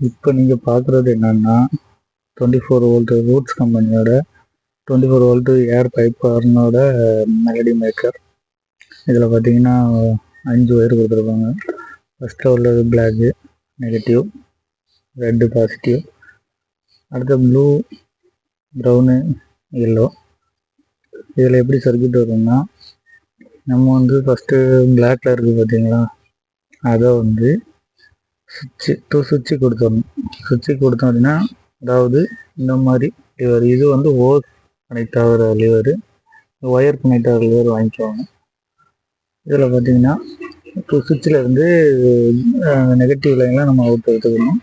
இப்போ நீங்கள் பார்க்குறது என்னன்னா 24 வோல்ட் ரூட்ஸ் கம்பெனியோட 24 வோல்ட் ஏர் பைப் ஹார்னோட மெலடி மேக்கர். இதில் பார்த்தீங்கன்னா 5 ஒயர் கொடுத்துருப்பாங்க. ஃபஸ்ட்டில் உள்ளது பிளாக்கு நெகட்டிவ், ரெட்டு பாசிட்டிவ், அடுத்த ப்ளூ, ப்ரௌனு, எல்லோ. இதில் எப்படி சர்க்யூட் வரும்னா, நம்ம வந்து ஃபஸ்ட்டு பிளாக்ல இருக்குது பார்த்தீங்களா, அதை வந்து சுவிட்சு கொடுத்துடணும். சுவிட்சு கொடுத்தோம் அப்படின்னா, அதாவது இந்த மாதிரி லிவர், இது வந்து ஓர் கனெக்ட் ஆகிற லிவரு, ஒயர் கனெக்ட் ஆகிற லிவர் வாங்கிக்குவாங்க. இதில் பார்த்தீங்கன்னா இப்போ சுவிட்சில் இருந்து நெகட்டிவ் லைன்லாம் நம்ம அவுட் எடுத்துக்கணும்.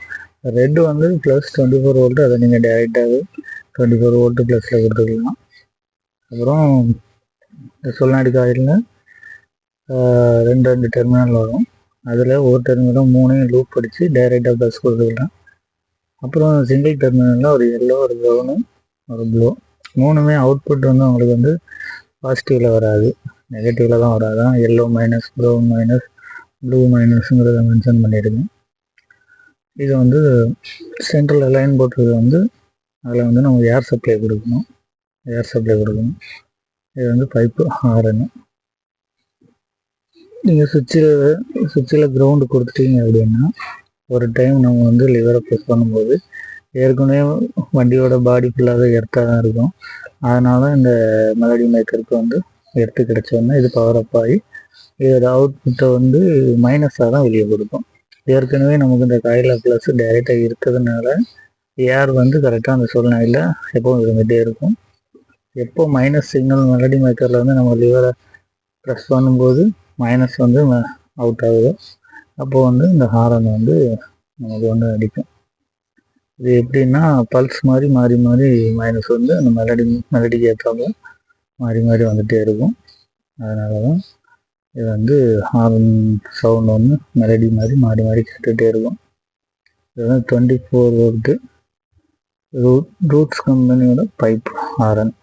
ரெட்டு வந்து ப்ளஸ் 24 வோல்ட்டு, அதை நீங்கள் டேரெக்டாகவே 24 வோல்ட்டு ப்ளஸில் கொடுத்துக்கலாம். அப்புறம் இந்த சொல்லாடி காயிலில் ரெண்டு டெர்மினல் வரும். அதில் ஒரு டெர்மினலும் 3 லூப் படித்து டைரெக்டாக ப்ளஸ் கொடுத்துக்கலாம். அப்புறம் சிங்கிள் டெர்மினலில் ஒரு எல்லோ, ஒரு ப்ரௌனு, ஒரு ப்ளூ. 3மே அவுட்புட் வந்து உங்களுக்கு வந்து பாசிட்டிவில் வராது, நெகட்டிவில் தான் வராதான். Yellow minus, brown minus, blue மைனஸுங்கிறத மென்ஷன் பண்ணியிருக்கேன். இது வந்து சென்ட்ரல் லைன் போட்டது வந்து அதில் வந்து நம்ம ஏர் சப்ளை கொடுக்கணும். இது வந்து பைப்பு ஹாரனு. நீங்கள் சுவிட்சில் கிரவுண்டு கொடுத்துட்டீங்க அப்படின்னா, ஒரு டைம் நம்ம வந்து லிவரை ப்ரெஸ் பண்ணும்போது ஏற்கனவே வண்டியோட பாடி ஃபுல்லாகவே எர்த்தாக தான் இருக்கும். அதனால் இந்த மெலடி மேக்கருக்கு வந்து எர்த்து கிடச்சோன்னா இது பவர் அப் ஆகி இதோட அவுட்புட்டை வந்து மைனஸாக தான் வெளியே கொடுக்கும். ஏற்கனவே நமக்கு இந்த காயில் ப்ளஸ் டைரெக்டாக இருக்கிறதுனால ஏர் வந்து கரெக்டாக அந்த சூழ்நிலையில் எப்போவும் இருந்துகிட்டே இருக்கும். எப்போ மைனஸ் சிக்னல் மெலடி மேக்கரில் வந்து நம்ம லிவரை ப்ரெஸ் பண்ணும்போது மைனஸ் வந்து அவுட் ஆகுது, அப்போது வந்து இந்த ஹாரன் வந்து நமக்கு வந்து அடிக்கும். இது எப்படின்னா பல்ஸ் மாதிரி மாறி மாறி மைனஸ் வந்து அந்த மெலடிக்கு ஏற்றாப்புல மாறி மாறி வந்துகிட்டே இருக்கும். அதனால தான் இது வந்து ஹாரன் சவுண்ட் வந்து மெலடி மாதிரி மாறி மாறி கேட்டுகிட்டே இருக்கும். இது வந்து 24 வோல்ட்டு ரூட்ஸ் கம்பெனியோட பைப் ஹாரன்.